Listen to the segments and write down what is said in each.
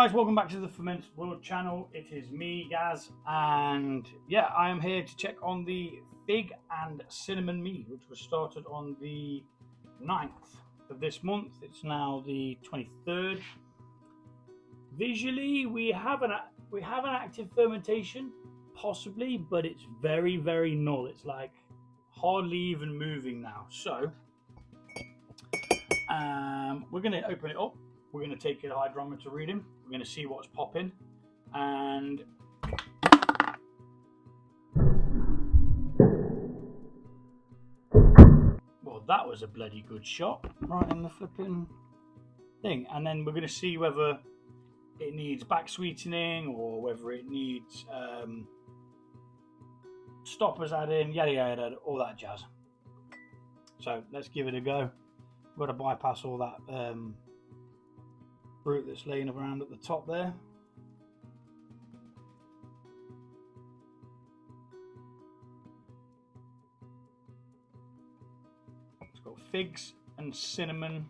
guys, welcome back to the Fermented World channel. It is me, Gaz, and yeah, I am here to check on the fig and cinnamon mead, which was started on the 9th of this month. It's now the 23rd. Visually, we have an active fermentation, possibly, but it's very, very null. It's like hardly even moving now. So we're going to open it up. We're going to take a hydrometer reading. We're going to see what's popping. And well, that was a bloody good shot right in the flipping thing. And then we're going to see whether it needs back sweetening or whether it needs stoppers added in, yada yada, all that jazz. So let's give it a go. We've got to bypass all that fruit that's laying around at the top there. It's got figs and cinnamon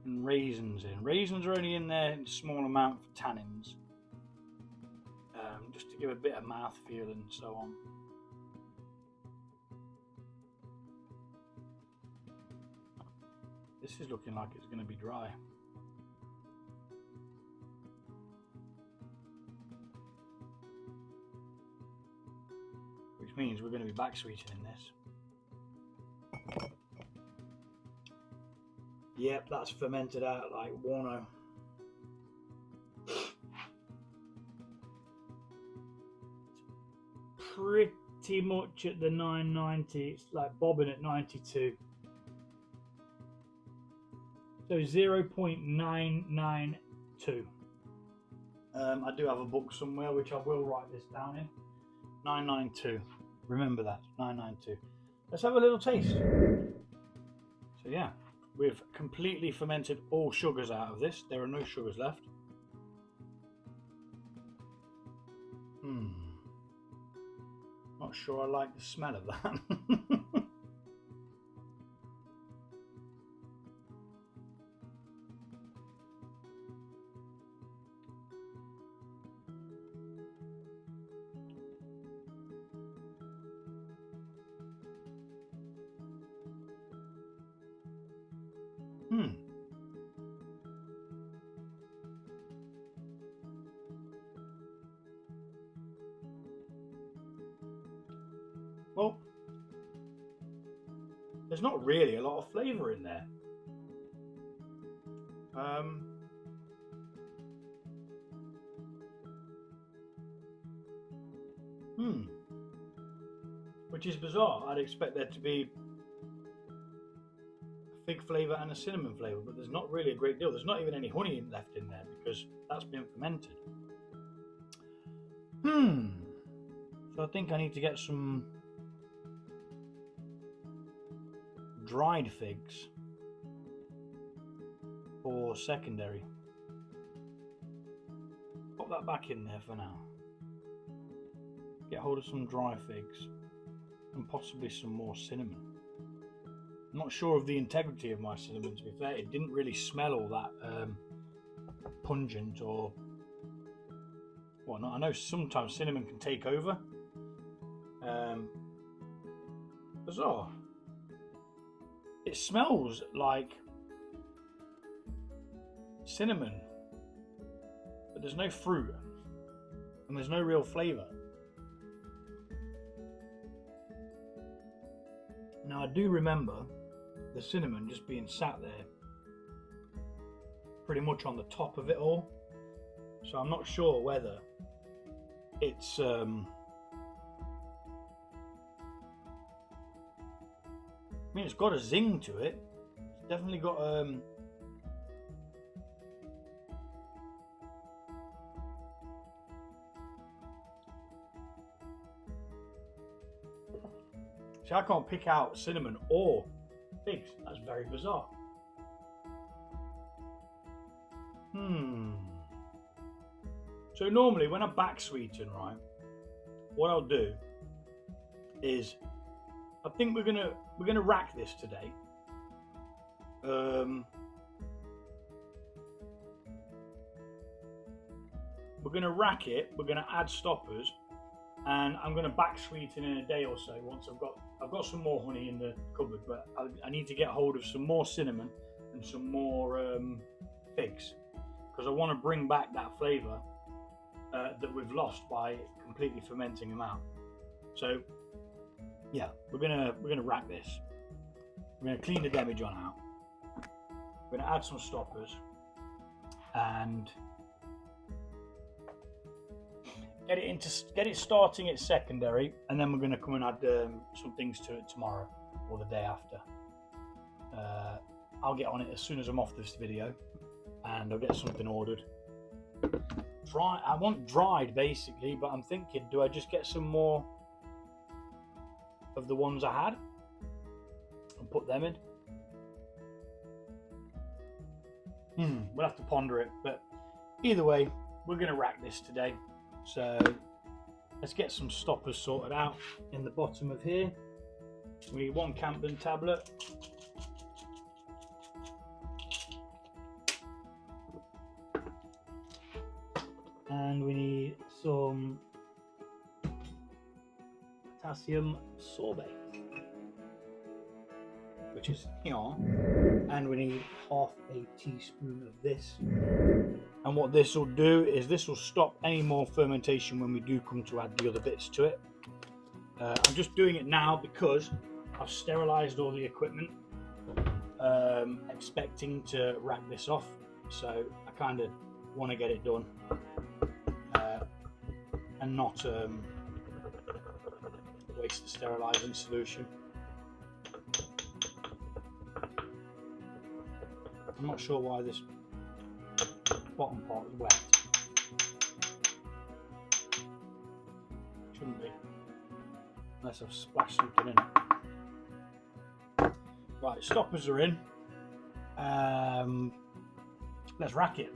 and raisins in. Raisins are only in there in a small amount for tannins, just to give a bit of mouthfeel and so on. This is looking like it's going to be dry. Which means we're going to be back sweetening this. Yep, that's fermented out like Warno. Pretty much at the 990. It's like bobbing at 92. So 0.992. I do have a book somewhere which I will write this down in. 992. Remember that, 992. Let's have a little taste. So yeah, we've completely fermented all sugars out of this. There are no sugars left. Not sure I like the smell of that. Well, there's not really a lot of flavour in there. Which is bizarre. I'd expect there to be a fig flavour and a cinnamon flavour, but there's not really a great deal. There's not even any honey left in there because that's been fermented. So I think I need to get some dried figs for secondary. Pop that back in there for now. Get hold of some dry figs and possibly some more cinnamon. I'm not sure of the integrity of my cinnamon, to be fair. It didn't really smell all that pungent or whatnot. I know sometimes cinnamon can take over. Bizarre. It smells like cinnamon, but there's no fruit and there's no real flavour. Now I do remember the cinnamon just being sat there pretty much on the top of it all, so I'm not sure whether it's I mean, it's got a zing to it. It's definitely got see, I can't pick out cinnamon or figs. That's very bizarre. So normally when I back sweeten, right, what I'll do is I think we're gonna rack this today. we're going to rack it, we're going to add stoppers, and I'm going to back sweeten in a day or so once I've got some more honey in the cupboard, but I need to get hold of some more cinnamon and some more figs, because I want to bring back that flavour that we've lost by completely fermenting them out. So yeah, we're gonna rack this. We're gonna clean the demijohn out. We're gonna add some stoppers and get it starting at secondary, and then we're gonna come and add some things to it tomorrow or the day after. I'll get on it as soon as I'm off this video, and I'll get something ordered. I want dried basically, but I'm thinking, do I just get some more of the ones I had and put them in? We'll have to ponder it, but either way, we're going to rack this today. So let's get some stoppers sorted out. In the bottom of here, we need 1 Camden tablet, and we need some potassium sorbate, which is here, and we need half a teaspoon of this. And what this will do is this will stop any more fermentation when we do come to add the other bits to it. I'm just doing it now because I've sterilized all the equipment, expecting to rack this off, so I kind of want to get it done and not waste the sterilizing solution. I'm not sure why this bottom part is wet. Shouldn't be, unless I've splashed something in it. Right, stoppers are in. Let's rack it.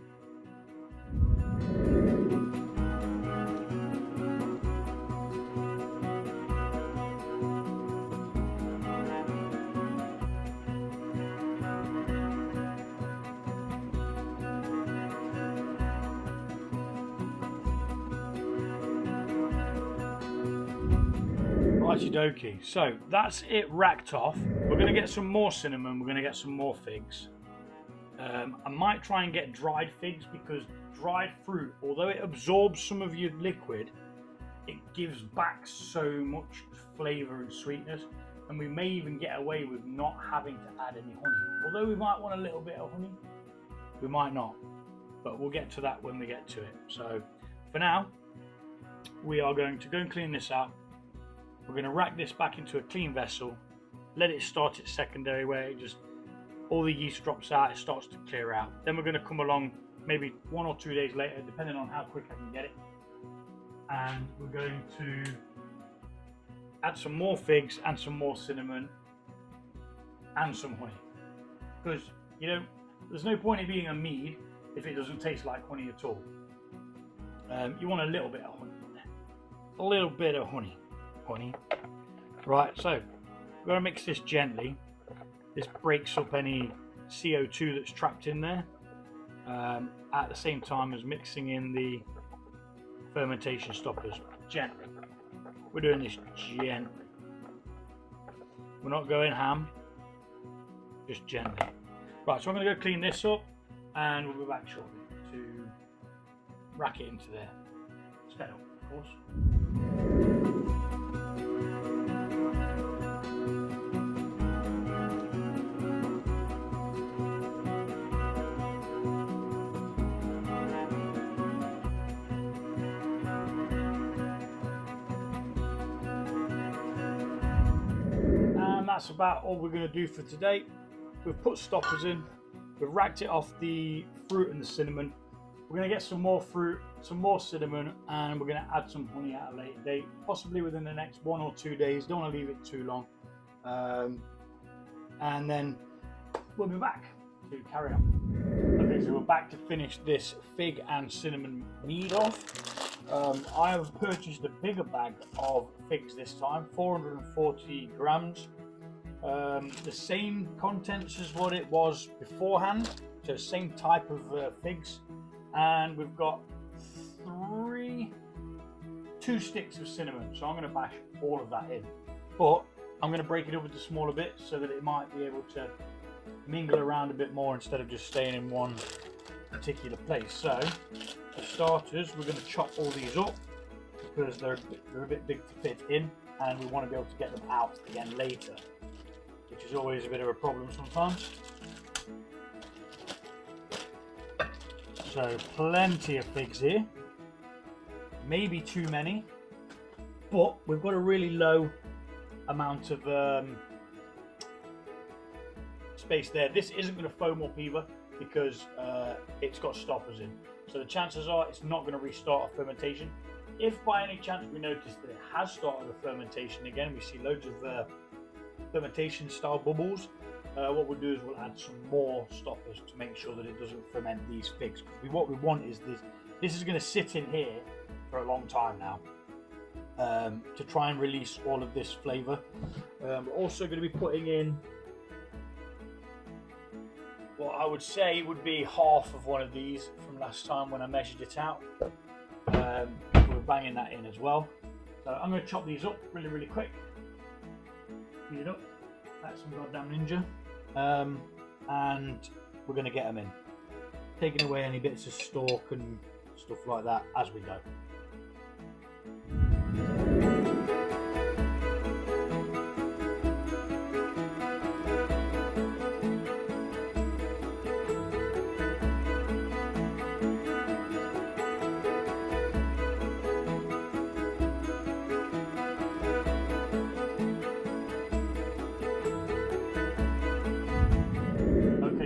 Righty dokie, so that's it racked off. We're going to get some more cinnamon, we're going to get some more figs. I might try and get dried figs, because dried fruit, although it absorbs some of your liquid, it gives back so much flavour and sweetness, and we may even get away with not having to add any honey. Although we might want a little bit of honey, we might not, but we'll get to that when we get to it. So for now, we are going to go and clean this out. We're going to rack this back into a clean vessel, let it start its secondary, where it just, all the yeast drops out, it starts to clear out. Then we're going to come along maybe 1 or 2 days later, depending on how quick I can get it, and we're going to add some more figs and some more cinnamon and some honey, because you know there's no point in being a mead if it doesn't taste like honey at all. You want a little bit of honey in there, a little bit of honey. Right, so we're going to mix this gently. This breaks up any CO2 that's trapped in there, at the same time as mixing in the fermentation stoppers gently. We're doing this gently. We're not going ham, just gently. Right, so I'm going to go clean this up, and we'll be back shortly to rack it into there. Sped up, of course. That's about all we're going to do for today. We've put stoppers in, we've racked it off the fruit and the cinnamon. We're going to get some more fruit, some more cinnamon, and we're going to add some honey at a later date, possibly within the next 1 or 2 days. Don't want to leave it too long, and then we'll be back to carry on. Okay, so we're back to finish this fig and cinnamon mead off. I have purchased a bigger bag of figs this time, 440 grams. The same contents as what it was beforehand, so same type of figs, and we've got 2 sticks of cinnamon, so I'm going to bash all of that in. But I'm going to break it up into smaller bits so that it might be able to mingle around a bit more instead of just staying in one particular place. So, for starters, we're going to chop all these up because they're a bit big to fit in, and we want to be able to get them out again later, which is always a bit of a problem sometimes. So plenty of figs here, maybe too many, but we've got a really low amount of space there. This isn't going to foam up either because it's got stoppers in, so the chances are it's not going to restart a fermentation. If by any chance we notice that it has started a fermentation again, we see loads of fermentation style bubbles, what we'll do is we'll add some more stoppers to make sure that it doesn't ferment these figs. Because what we want is this is going to sit in here for a long time now, to try and release all of this flavour. We're also going to be putting in what I would say would be half of one of these from last time when I measured it out. We're banging that in as well. So I'm going to chop these up really quick. Speed it up. That's some goddamn ninja. And we're going to get them in, taking away any bits of stalk and stuff like that as we go.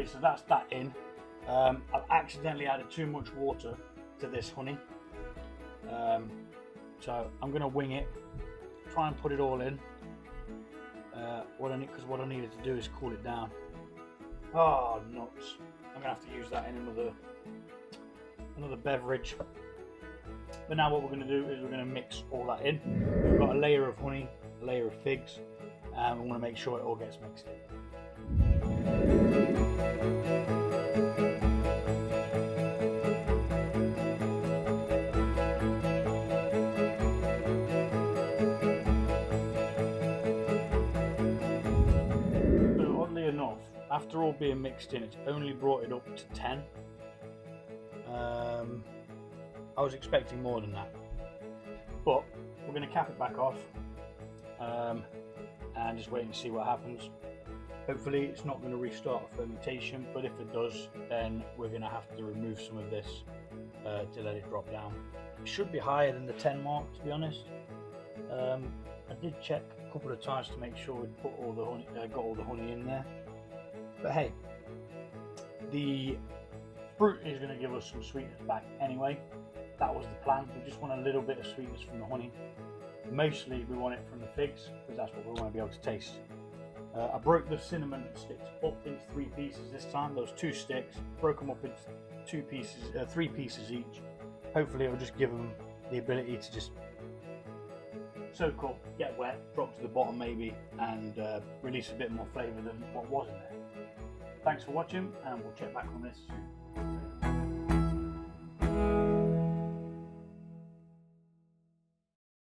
So that's that in. I've accidentally added too much water to this honey, so I'm going to wing it, try and put it all in. What I needed to do is cool it down. Oh nuts! I'm going to have to use that in another beverage. But now what we're going to do is we're going to mix all that in. We've got a layer of honey, a layer of figs, and we want to make sure it all gets mixed in. So oddly enough, after all being mixed in, it's only brought it up to 10. I was expecting more than that, but we're going to cap it back off and just wait and see what happens. Hopefully it's not going to restart a fermentation, but if it does, then we're going to have to remove some of this to let it drop down. It should be higher than the 10 mark, to be honest. I did check a couple of times to make sure we'd put all the honey, got all the honey in there. But hey, the fruit is going to give us some sweetness back anyway. That was the plan. We just want a little bit of sweetness from the honey. Mostly we want it from the figs because that's what we want to be able to taste. I broke the cinnamon sticks up into 3 pieces this time. Those 2 sticks, broke them up into 3 pieces each. Hopefully it'll just give them the ability to just soak up, get wet, drop to the bottom maybe, and release a bit more flavour than what was in there. Thanks for watching, and we'll check back on this soon.